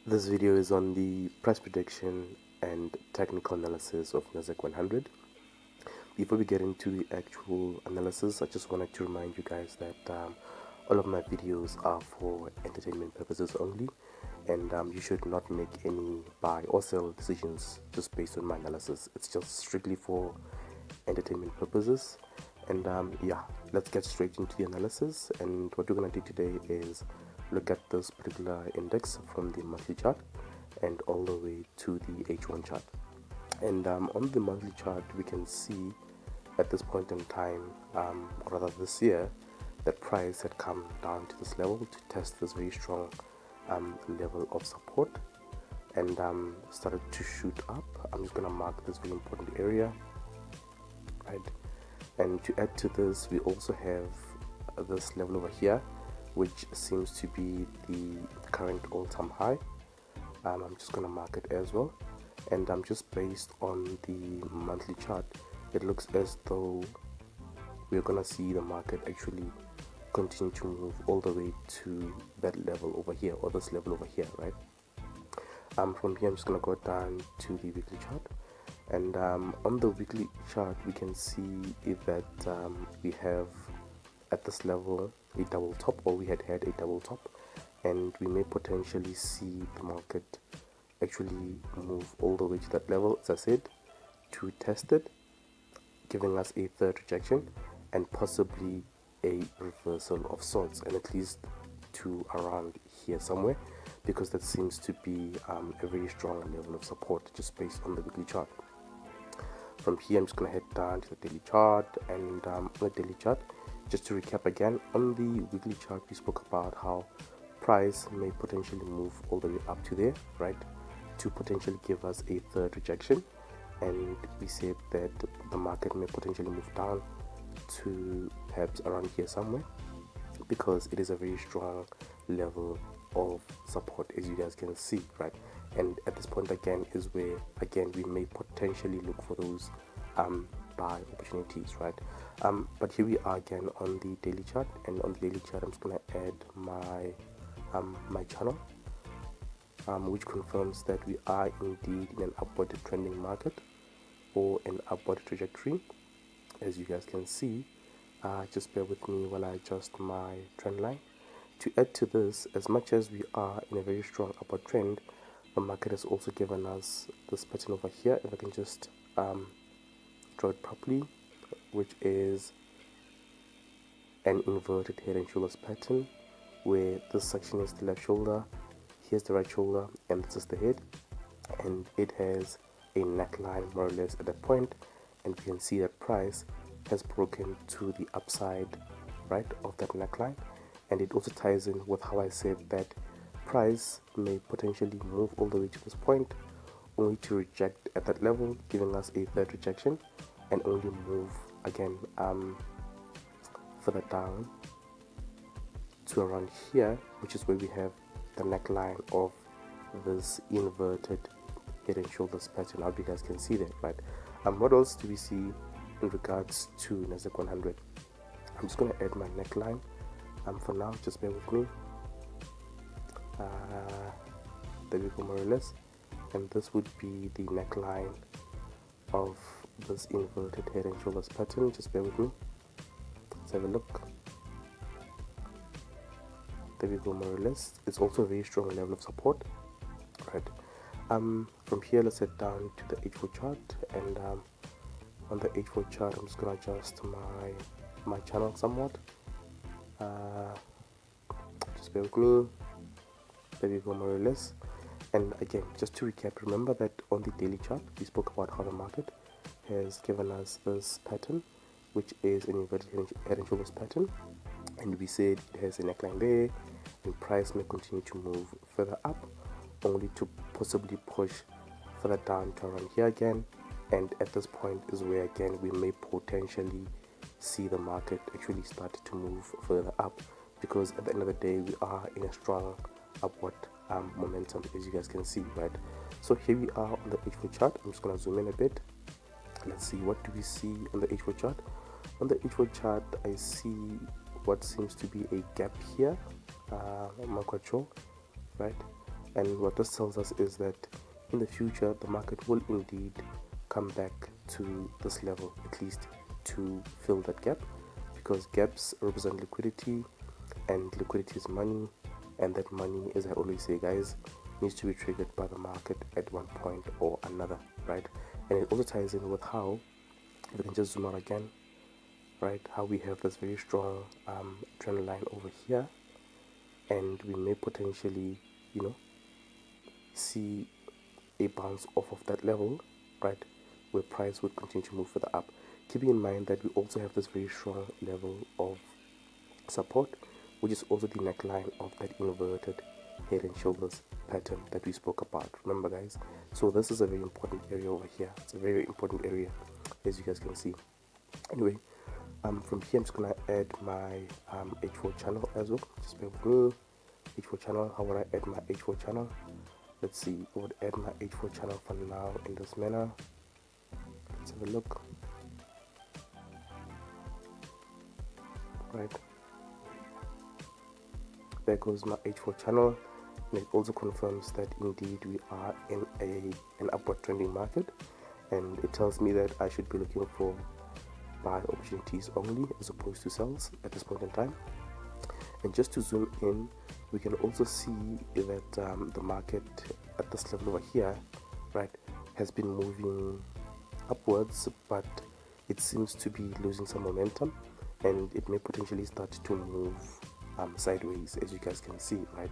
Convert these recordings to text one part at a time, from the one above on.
This video is on the price prediction and technical analysis of Nasdaq 100. Before we get into the actual analysis, I just wanted to remind you guys that all of my videos are for entertainment purposes only, and you should not make any buy or sell decisions just based on my analysis. It's just strictly for entertainment purposes. And yeah, let's get straight into the analysis. And what we're going to do today is look at this particular index from the monthly chart and all the way to the H1 chart. And on the monthly chart, we can see at this point in time, rather this year, that price had come down to this level to test this very strong level of support and started to shoot up. I'm just going to mark this very important area, right? And to add to this, we also have this level over here, which seems to be the current all-time high. I'm just going to mark it as well. And just based on the monthly chart, it looks as though we're going to see the market actually continue to move all the way to that level over here, or this level over here, right? From here, I'm just going to go down to the weekly chart. And on the weekly chart, we can see that we have at this level a double top, or we had a double top, and we may potentially see the market actually move all the way to that level, as I said, to test it, giving us a third rejection and possibly a reversal of sorts, and at least to around here somewhere, because that seems to be a very strong level of support just based on the weekly chart. From here, I'm just going to head down to the daily chart, and on the daily chart, just to recap again, on the weekly chart, we spoke about how price may potentially move all the way up to there, right, to potentially give us a third rejection, and we said that the market may potentially move down to perhaps around here somewhere, because it is a very strong level of support, as you guys can see, right? And at this point again is where again we may potentially look for those buy opportunities, right? But here we are again on the daily chart, and on the daily chart I'm just gonna add my my channel, which confirms that we are indeed in an upward trending market, or an upward trajectory, as you guys can see. Just bear with me while I adjust my trend line. To add to this, as much as we are in a very strong upward trend, the market has also given us this pattern over here. If I can just draw it properly, which is an inverted head and shoulders pattern, where this section is the left shoulder, here's the right shoulder, and this is the head, and it has a neckline more or less at that point, and we can see that price has broken to the upside right of that neckline. And it also ties in with how I said that price may potentially move all the way to this point, only to reject at that level, giving us a third rejection, and only move again further down to around here, which is where we have the neckline of this inverted head and shoulders pattern. I hope you guys can see that, right? What else do we see in regards to Nasdaq 100? I'm just going to add my neckline. For now, just bear with me. There we go, more or less, and this would be the neckline of this inverted head and shoulders pattern. Just bear with me. Let's have a look. There we go, more or less. It's also a very strong level of support, right? From here, let's head down to the H4 chart, and on the H4 chart, I'm just gonna adjust my channel somewhat. Just bear with me. There we go, more or less. And again, just to recap, remember that on the daily chart we spoke about how the market has given us this pattern, which is an inverted head and shoulders pattern, and we said it has a neckline there, and price may continue to move further up, only to possibly push further down to around here again. And at this point is where again we may potentially see the market actually start to move further up, because at the end of the day we are in a strong upward momentum, as you guys can see, right? So here we are on the H4 chart. I'm just going to zoom in a bit. Let's see, what do we see on the H4 chart? On the H4 chart, I see what seems to be a gap here. I'm not quite sure, right? And what this tells us is that in the future the market will indeed come back to this level, at least to fill that gap, because gaps represent liquidity, and liquidity is money, and that money, as I always say guys, needs to be triggered by the market at one point or another, right? And it also ties in with how, if we can just zoom out again, right, how we have this very strong trend line over here, and we may potentially, you know, see a bounce off of that level, right, where price would continue to move further up, keeping in mind that we also have this very strong level of support, which is also the neckline of that inverted head and shoulders pattern that we spoke about, remember guys? So this is a very important area over here. It's a very important area, as you guys can see. Anyway, from here I'm just gonna add my H4 channel as well. Just bear with me. H4 channel. How would I add my H4 channel? Let's see. I would add my H4 channel for now in this manner. Let's have a look. Right, there goes my H4 channel, and it also confirms that indeed we are in an upward trending market, and it tells me that I should be looking for buy opportunities only as opposed to sells at this point in time. And just to zoom in, we can also see that the market at this level over here, right, has been moving upwards, but it seems to be losing some momentum, and it may potentially start to move sideways, as you guys can see, right?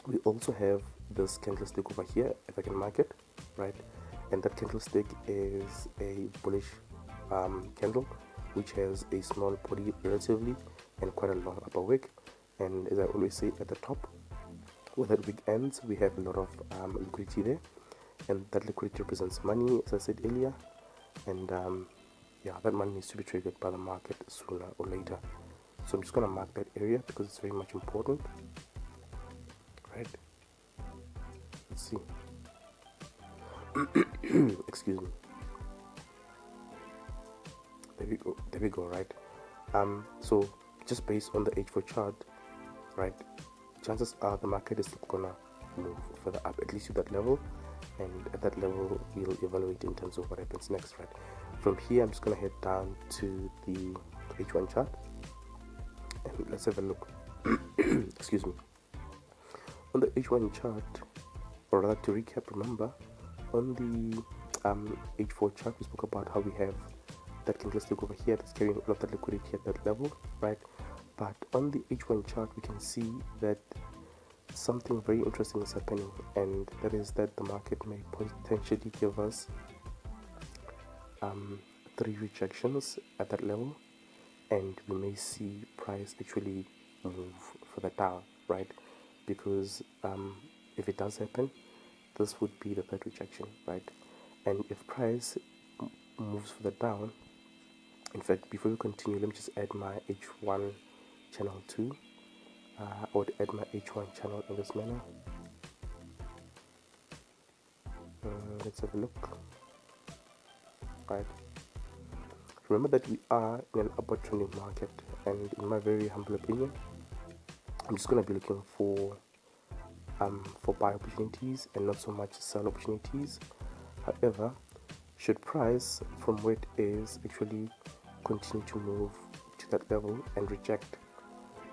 We also have this candlestick over here, if I can mark it, right? And that candlestick is a bullish candle, which has a small body relatively and quite a long upper wick. And as I always say, at the top where that wick ends, we have a lot of liquidity there, and that liquidity represents money, as I said earlier. And yeah, that money needs to be triggered by the market sooner or later. So I'm just going to mark that area because it's very much important, right? Let's see. Excuse me. There we go, right? So just based on the H4 chart, right, chances are the market is not gonna move further up, at least to that level, and at that level we'll evaluate in terms of what happens next, right? From here I'm just gonna head down to the H1 chart, and let's have a look. Excuse me. On the H1 chart, or rather to recap, remember on the H4 chart we spoke about how we have that candlestick over here that's carrying all of that liquidity at that level, right? But on the H1 chart we can see that something very interesting is happening, and that is that the market may potentially give us 3 rejections at that level, and we may see price actually move further down, right? Because if it does happen, this would be the 3rd rejection, right? And if price moves further down, in fact, before we continue, let me just add my H1 channel too. I would add my H1 channel in this manner. Let's have a look. Right. Remember that we are in an upward trending market, and in my very humble opinion, I'm just going to be looking for buy opportunities and not so much sell opportunities. However, should price from where it is actually continue to move to that level and reject,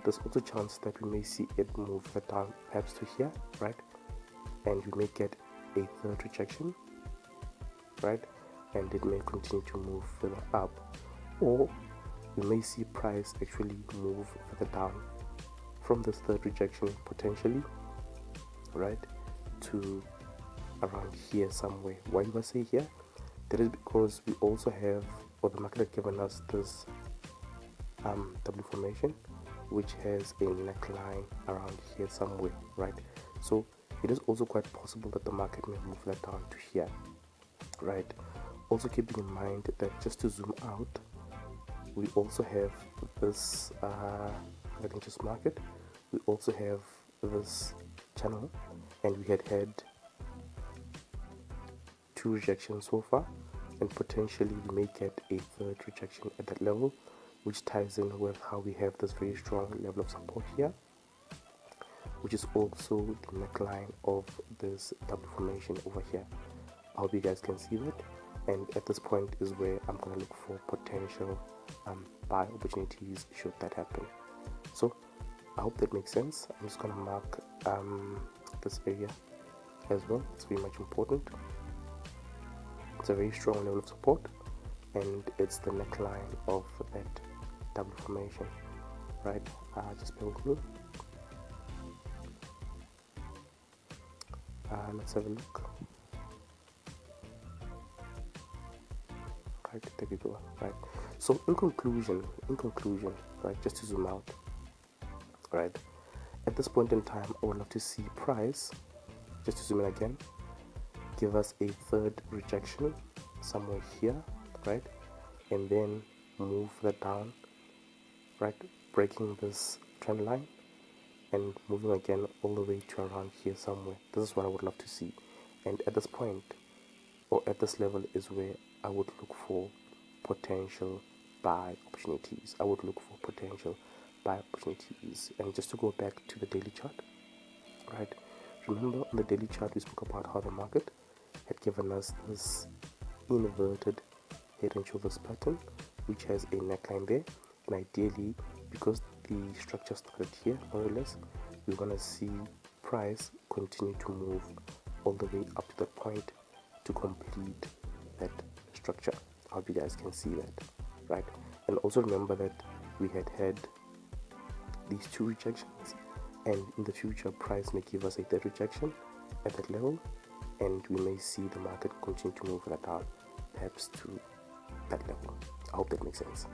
there's also a chance that we may see it move down perhaps to here, right? And we may get a 3rd rejection, right? And it may continue to move further up, or we may see price actually move further down from this 3rd rejection potentially, right, to around here somewhere. Why do I say here? That is because we also have, or the market has given us this W formation, which has a neckline around here somewhere, right? So it is also quite possible that the market may move that down to here, right? Also keeping in mind that, just to zoom out, we also have this I can just mark it, we also have this channel, and we had 2 rejections so far, and potentially we may get a 3rd rejection at that level, which ties in with how we have this very strong level of support here, which is also the neckline of this double formation over here. I hope you guys can see that. And at this point is where I'm going to look for potential buy opportunities should that happen. So I hope that makes sense. I'm just going to mark this area as well. It's very much important. It's a very strong level of support, and it's the neckline of that double formation, right? Just bear with me. Let's have a look. Right, there we go. Right. So in conclusion, right, just to zoom out, right, at this point in time, I would love to see price, just to zoom in again, give us a third rejection somewhere here, right, and then move that down, right, breaking this trend line and moving again all the way to around here somewhere. This is what I would love to see. And at this point, or at this level, is where I would look for potential buy opportunities. And just to go back to the daily chart, right, remember on the daily chart we spoke about how the market had given us this inverted head and shoulders pattern, which has a neckline there, and ideally, because the structure started here more or less, we're gonna see price continue to move all the way up to that point to complete that structure. I hope you guys can see that, right? And also remember that we had these two rejections, and in the future price may give us a third rejection at that level, and we may see the market continue to move that down, perhaps to that level. I hope that makes sense.